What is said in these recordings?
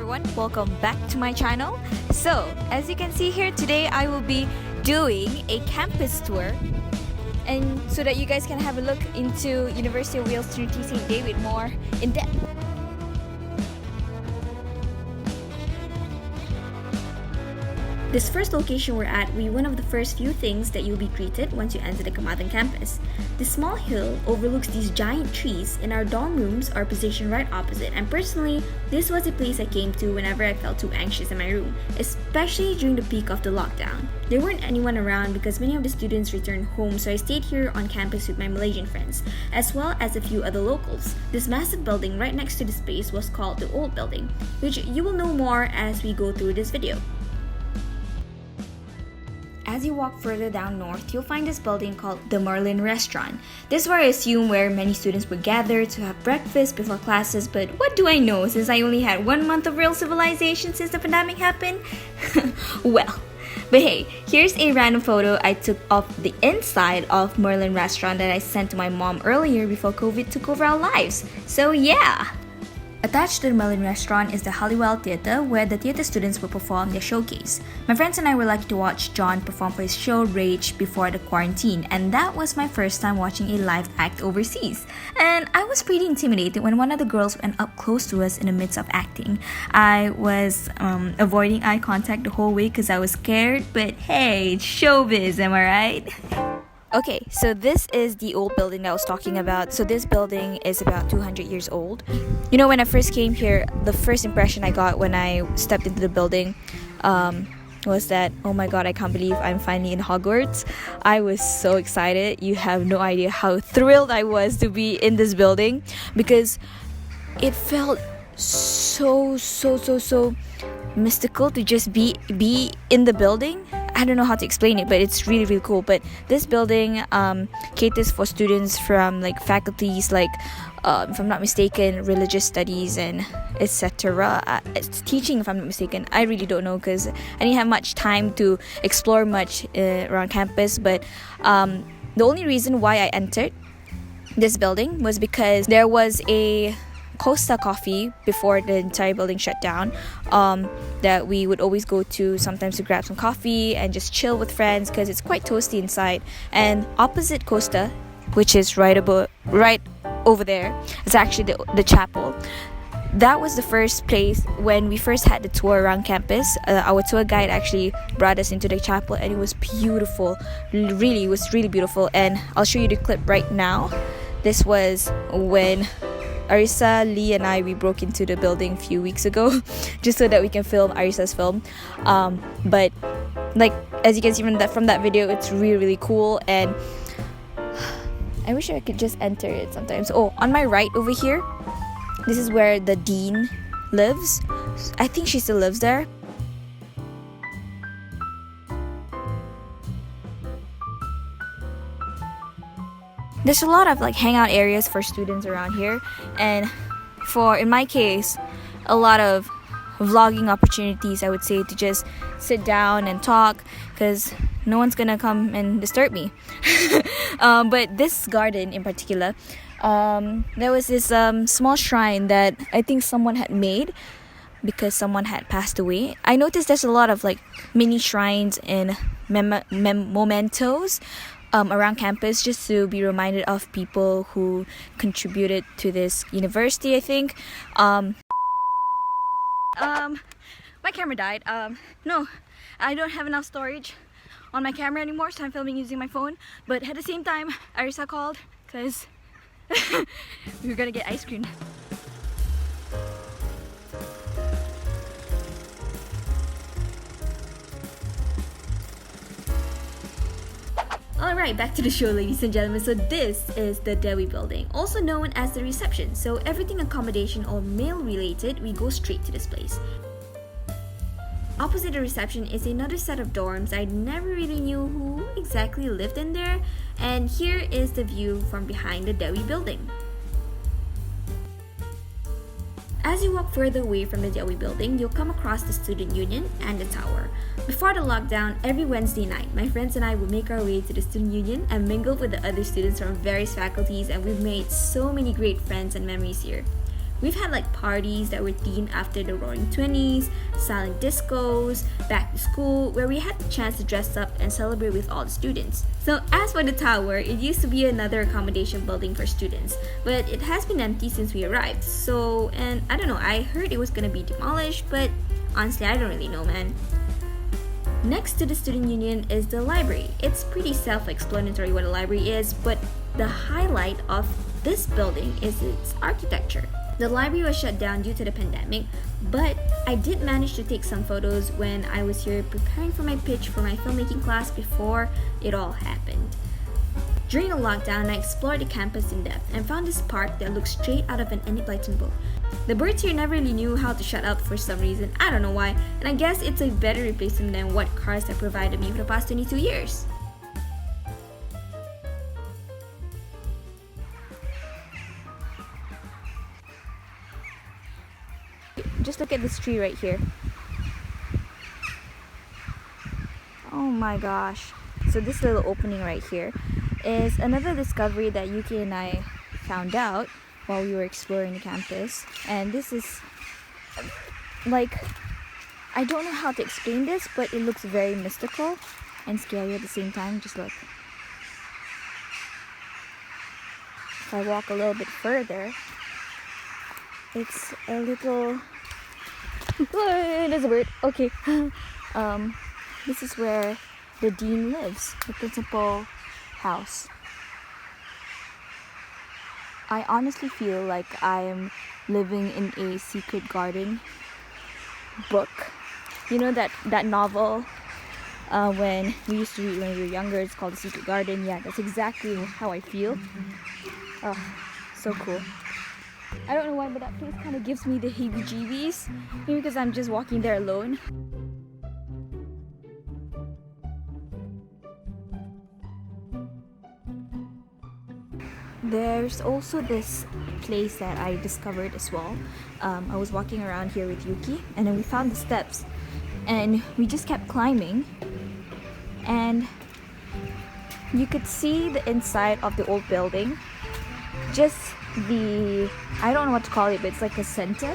everyone, welcome back to my channel. So as you can see here, today I will be doing a campus tour, and so that you guys can have a look into University of Wales Trinity St. David more in depth. This first location we're at will be one of the first few things that you'll be greeted once you enter the Carmarthen campus. This small hill overlooks these giant trees, and our dorm rooms are positioned right opposite, and personally, this was a place I came to whenever I felt too anxious in my room, especially during the peak of the lockdown. There weren't anyone around because many of the students returned home, so I stayed here on campus with my Malaysian friends, as well as a few other locals. This massive building right next to the space was called the Old Building, which you will know more as we go through this video. As you walk further down north, you'll find this building called the Merlin Restaurant. This is where I assume where many students would gather to have breakfast before classes, but what do I know since I only had 1 month of real civilization since the pandemic happened? Well, but hey, here's a random photo I took of the inside of Merlin Restaurant that I sent to my mom earlier before COVID took over our lives. So yeah! Attached to the Merlin Restaurant is the Halliwell Theatre, where the theatre students will perform their showcase. My friends and I were lucky to watch John perform for his show Rage before the quarantine, and that was my first time watching a live act overseas. And I was pretty intimidated when one of the girls went up close to us in the midst of acting. I was avoiding eye contact the whole way because I was scared, but hey, it's showbiz, am I right? Okay, so this is the old building that I was talking about. So this building is about 200 years old. You know, when I first came here, the first impression I got when I stepped into the building was that, oh my god, I can't believe I'm finally in Hogwarts. I was so excited. You have no idea how thrilled I was to be in this building, because it felt so mystical to just be in the building. I don't know how to explain it, but it's really cool. But this building caters for students from like faculties like if I'm not mistaken, religious studies and etc. It's teaching, if I'm not mistaken. I really don't know because I didn't have much time to explore much around campus. But the only reason why I entered this building was because there was a Costa coffee before the entire building shut down that we would always go to sometimes to grab some coffee and just chill with friends because it's quite toasty inside. And opposite Costa, which is right over there, is actually the chapel. That was the first place when we first had the tour around campus. Our tour guide actually brought us into the chapel, and it was beautiful. Really, it was really beautiful. And I'll show you the clip right now. This was when Arisa, Lee and we broke into the building a few weeks ago just so that we can film Arisa's film. But like, as you can see from that video, it's really cool, and I wish I could just enter it sometimes. Oh, on my right over here, this is where the dean lives. I think she still lives there. There's a lot of like hangout areas for students around here, and in my case, a lot of vlogging opportunities, I would say, to just sit down and talk because no one's gonna come and disturb me. But this garden in particular, there was this small shrine that I think someone had made because someone had passed away. I noticed there's a lot of like mini shrines and mementos around campus, just to be reminded of people who contributed to this university, I think. My camera died. No, I don't have enough storage on my camera anymore, so I'm filming using my phone. But at the same time, Arisa called because we were gonna get ice cream. Alright, back to the show, ladies and gentlemen. So this is the Dewi building, also known as the reception. So everything accommodation or meal related, we go straight to this place. Opposite the reception is another set of dorms. I never really knew who exactly lived in there. And here is the view from behind the Dewi building. As you walk further away from the Dewi building, you'll come across the student union and the tower. Before the lockdown, every Wednesday night, my friends and I would make our way to the student union and mingle with the other students from various faculties, and we've made so many great friends and memories here. We've had like parties that were themed after the Roaring Twenties, silent discos, back to school, where we had the chance to dress up and celebrate with all the students. So as for the tower, it used to be another accommodation building for students, but it has been empty since we arrived. So, and I don't know, I heard it was gonna be demolished, but honestly, I don't really know, man. Next to the student union is the library. It's pretty self-explanatory what a library is, but the highlight of this building is its architecture. The library was shut down due to the pandemic, but I did manage to take some photos when I was here preparing for my pitch for my filmmaking class before it all happened. During the lockdown, I explored the campus in depth and found this park that looks straight out of an Enid Blyton book. The birds here never really knew how to shut up for some reason, I don't know why, and I guess it's a better replacement than what cars have provided me for the past 22 years. Just look at this tree right here. Oh my gosh. So this little opening right here is another discovery that Yuki and I found out while we were exploring the campus. And this is like, I don't know how to explain this, but it looks very mystical and scary at the same time. Just look. If I walk a little bit further, it's a little... There's a bird. Okay. This is where the dean lives, the principal house. I honestly feel like I'm living in a secret garden book. You know that novel when we used to read when we were younger, it's called The Secret Garden. Yeah, that's exactly how I feel. Oh, so cool. I don't know why, but that place kind of gives me the heebie-jeebies. Maybe because I'm just walking there alone. There's also this place that I discovered as well. I was walking around here with Yuki, and then we found the steps, and we just kept climbing, and you could see the inside of the old building. Just I don't know what to call it, but it's like a center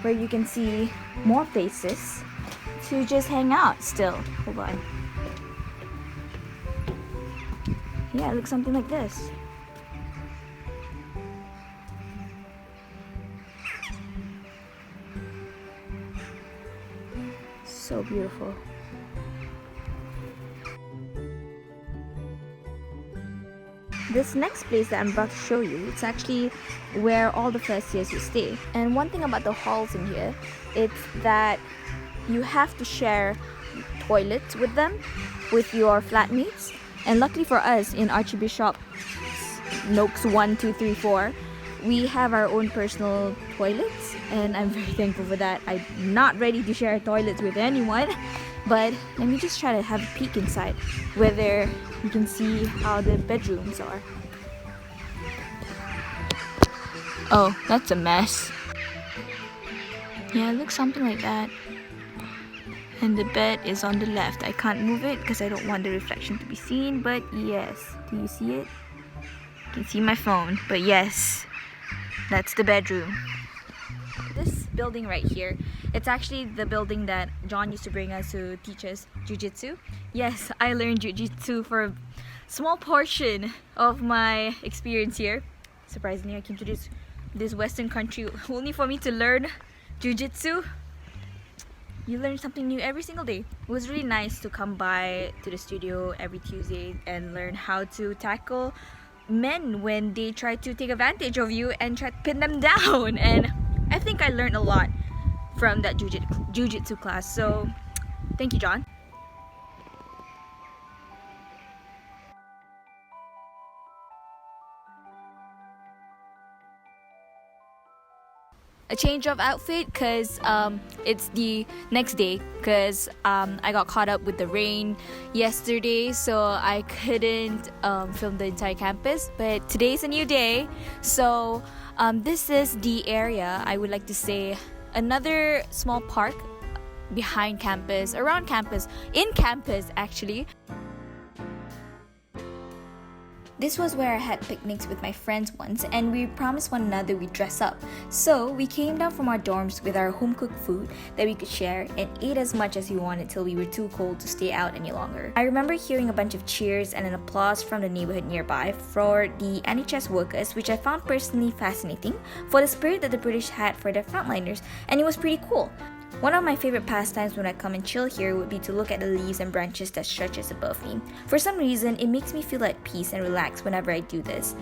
where you can see more places to just hang out still. Hold on. Yeah, it looks something like this. So beautiful. This next place that I'm about to show you, it's actually where all the first years will stay. And one thing about the halls in here, it's that you have to share toilets with them, with your flatmates. And luckily for us, in Archbishop Noakes 1, 2, 3, 4, we have our own personal toilets, and I'm very thankful for that. I'm not ready to share toilets with anyone, but let me just try to have a peek inside, whether you can see how the bedrooms are. Oh, that's a mess. Yeah, it looks something like that. And the bed is on the left. I can't move it because I don't want the reflection to be seen, but yes. Do you see it? You can see my phone, but yes, that's the bedroom. This building right here, it's actually the building that John used to bring us to teach us jiu-jitsu. Yes, I learned jiu-jitsu for a small portion of my experience here. Surprisingly, I came to this Western country only for me to learn jiu-jitsu. You learn something new every single day. It was really nice to come by to the studio every Tuesday and learn how to tackle men when they try to take advantage of you and try to pin them down. And I think I learned a lot from that jiu-jitsu class. So thank you, John. A change of outfit because it's the next day, because I got caught up with the rain yesterday, so I couldn't film the entire campus. But today's a new day, so this is the area, I would like to say, another small park behind campus, around campus, in campus actually. This was where I had picnics with my friends once, and we promised one another we'd dress up. So we came down from our dorms with our home-cooked food that we could share and ate as much as we wanted till we were too cold to stay out any longer. I remember hearing a bunch of cheers and an applause from the neighborhood nearby for the NHS workers, which I found personally fascinating for the spirit that the British had for their frontliners, and it was pretty cool. One of my favorite pastimes when I come and chill here would be to look at the leaves and branches that stretches above me. For some reason, it makes me feel at peace and relaxed whenever I do this.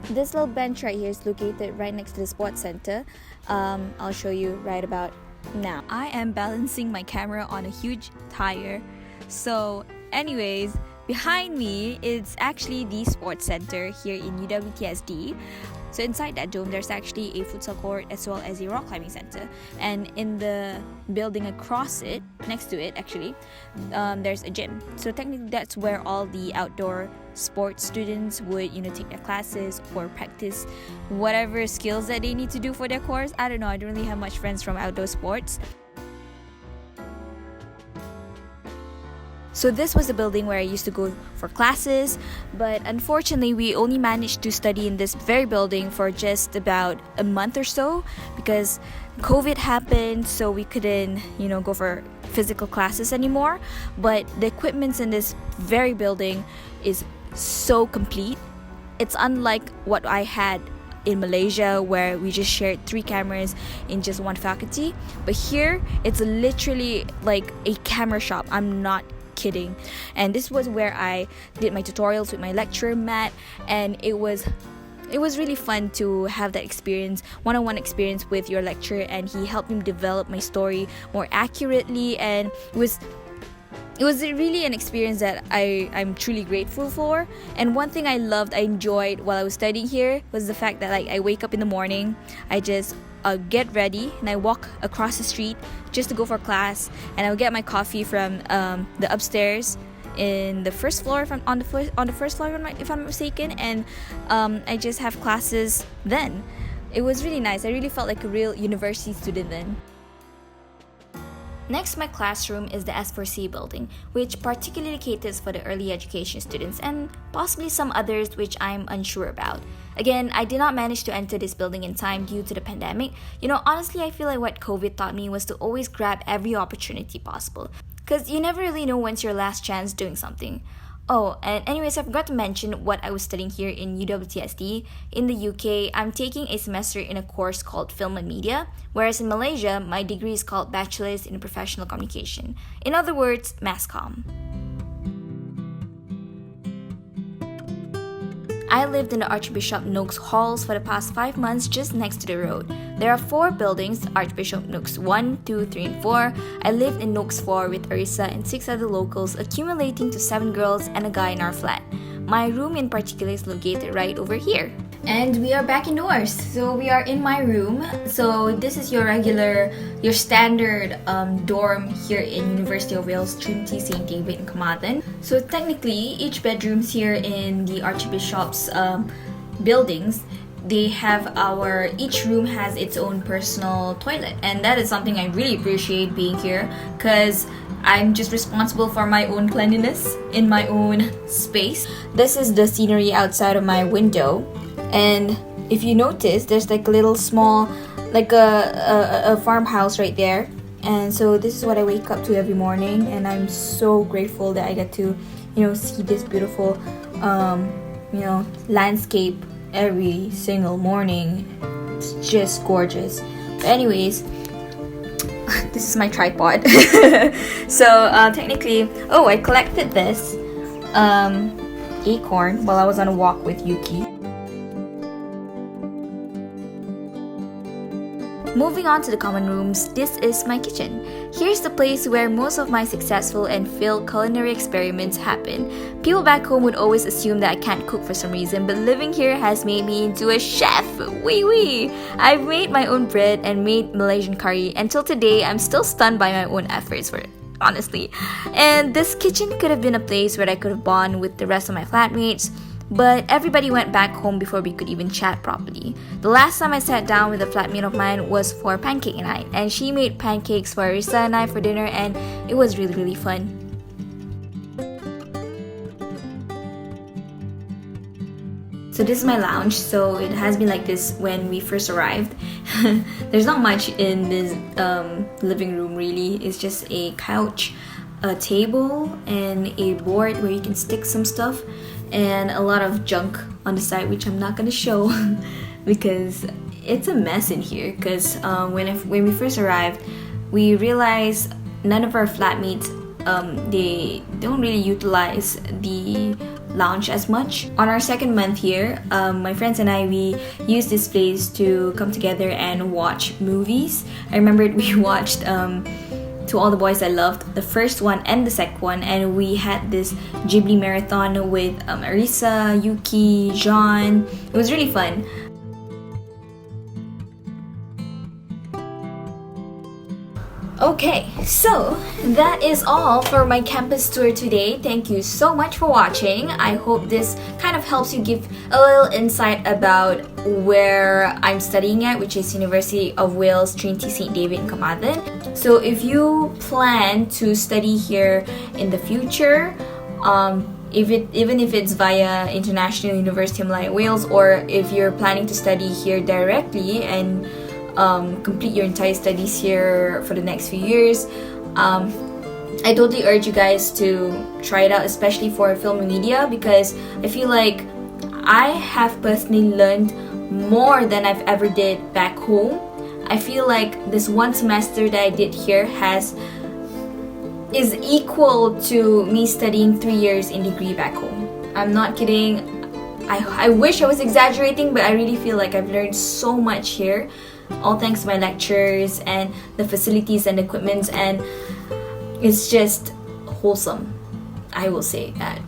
This little bench right here is located right next to the sports center. I'll show you right about now. I am balancing my camera on a huge tire. So anyways, behind me is actually the sports center here in UWTSD. So inside that dome, there's actually a futsal court as well as a rock climbing center. And in the building across it, next to it actually, there's a gym. So technically that's where all the outdoor sports students would, take their classes or practice whatever skills that they need to do for their course. I don't know, I don't really have much friends from outdoor sports. So this was the building where I used to go for classes, but unfortunately we only managed to study in this very building for just about a month or so because COVID happened, so we couldn't, go for physical classes anymore. But the equipment in this very building is so complete. It's unlike what I had in Malaysia where we just shared 3 cameras in just one faculty, but here it's literally like a camera shop. I'm not kidding. And this was where I did my tutorials with my lecturer Matt, and it was really fun to have that experience, one-on-one experience with your lecturer, and he helped me develop my story more accurately, and it was really an experience that I'm truly grateful for. And one thing I enjoyed while I was studying here was the fact that I wake up in the morning, I just get ready and I walk across the street just to go for class, and I'll get my coffee from the upstairs in the first floor, if I'm not mistaken, and I just have classes then. It was really nice. I really felt like a real university student then. Next, my classroom is the S4C building, which particularly caters for the early education students and possibly some others which I'm unsure about. Again, I did not manage to enter this building in time due to the pandemic. Honestly, I feel like what COVID taught me was to always grab every opportunity possible, because you never really know when's your last chance doing something. Oh, and anyways, I forgot to mention what I was studying here in UWTSD. In the UK, I'm taking a semester in a course called Film and Media, whereas in Malaysia, my degree is called Bachelor's in Professional Communication. In other words, Mass Comm. I lived in the Archbishop Noakes halls for the past 5 months just next to the road. There are 4 buildings, Archbishop Noakes 1, 2, 3, and 4. I lived in Noakes 4 with Arisa and 6 other locals, accumulating to 7 girls and a guy in our flat. My room in particular is located right over here. And we are back indoors. So we are in my room. So this is your standard dorm here in University of Wales, Trinity, St. David, and Carmarthen. So technically, each bedrooms here in the Archbishop's buildings, each room has its own personal toilet, and that is something I really appreciate being here, because I'm just responsible for my own cleanliness in my own space. This is the scenery outside of my window, and if you notice, there's like a little small, like a farmhouse right there. And so this is what I wake up to every morning, and I'm so grateful that I get to, see this beautiful, landscape every single morning. It's just gorgeous. But anyways, this is my tripod. So technically, I collected this acorn while I was on a walk with Yuki. Moving on to the common rooms, this is my kitchen. Here's the place where most of my successful and failed culinary experiments happen. People back home would always assume that I can't cook for some reason, but living here has made me into a chef. Wee! I've made my own bread and made Malaysian curry. Until today, I'm still stunned by my own efforts for it, honestly. And this kitchen could have been a place where I could have bonded with the rest of my flatmates, but everybody went back home before we could even chat properly. The last time I sat down with a flatmate of mine was for pancake night, and she made pancakes for Rika and I for dinner, and it was really, really fun. So this is my lounge. So it has been like this when we first arrived. There's not much in this living room really. It's just a couch, a table, and a board where you can stick some stuff, and a lot of junk on the side, which I'm not gonna show because it's a mess in here. Because when we first arrived, we realized none of our flatmates they don't really utilize the lounge as much. On our second month here, my friends and I, we used this place to come together and watch movies. I remembered we watched To All the Boys I Loved, the first one and the second one, and we had this Ghibli marathon with Arisa, Yuki, Jean. It was really fun. Okay, so that is all for my campus tour today. Thank you so much for watching. I hope this kind of helps you give a little insight about where I'm studying at, which is University of Wales, Trinity, St. David in Carmarthen. So if you plan to study here in the future, even if it's via International University of Malaya-Wales, or if you're planning to study here directly and complete your entire studies here for the next few years, I totally urge you guys to try it out, especially for film and media, because I feel like I have personally learned more than I've ever did back home. I feel like this one semester that I did here is equal to me studying 3 years in degree back home. I'm not kidding. I wish I was exaggerating, but I really feel like I've learned so much here, all thanks to my lectures and the facilities and equipments, and it's just wholesome, I will say that.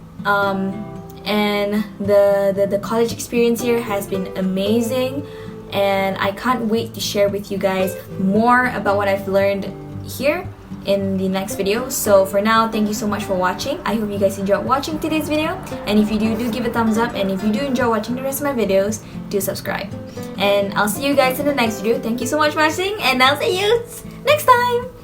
And the college experience here has been amazing, and I can't wait to share with you guys more about what I've learned here in the next video. So for now, thank you so much for watching. I hope you guys enjoyed watching today's video, and if you do give a thumbs up, and if you do enjoy watching the rest of my videos, do subscribe. And I'll see you guys in the next video. Thank you so much for watching, and I'll see you next time.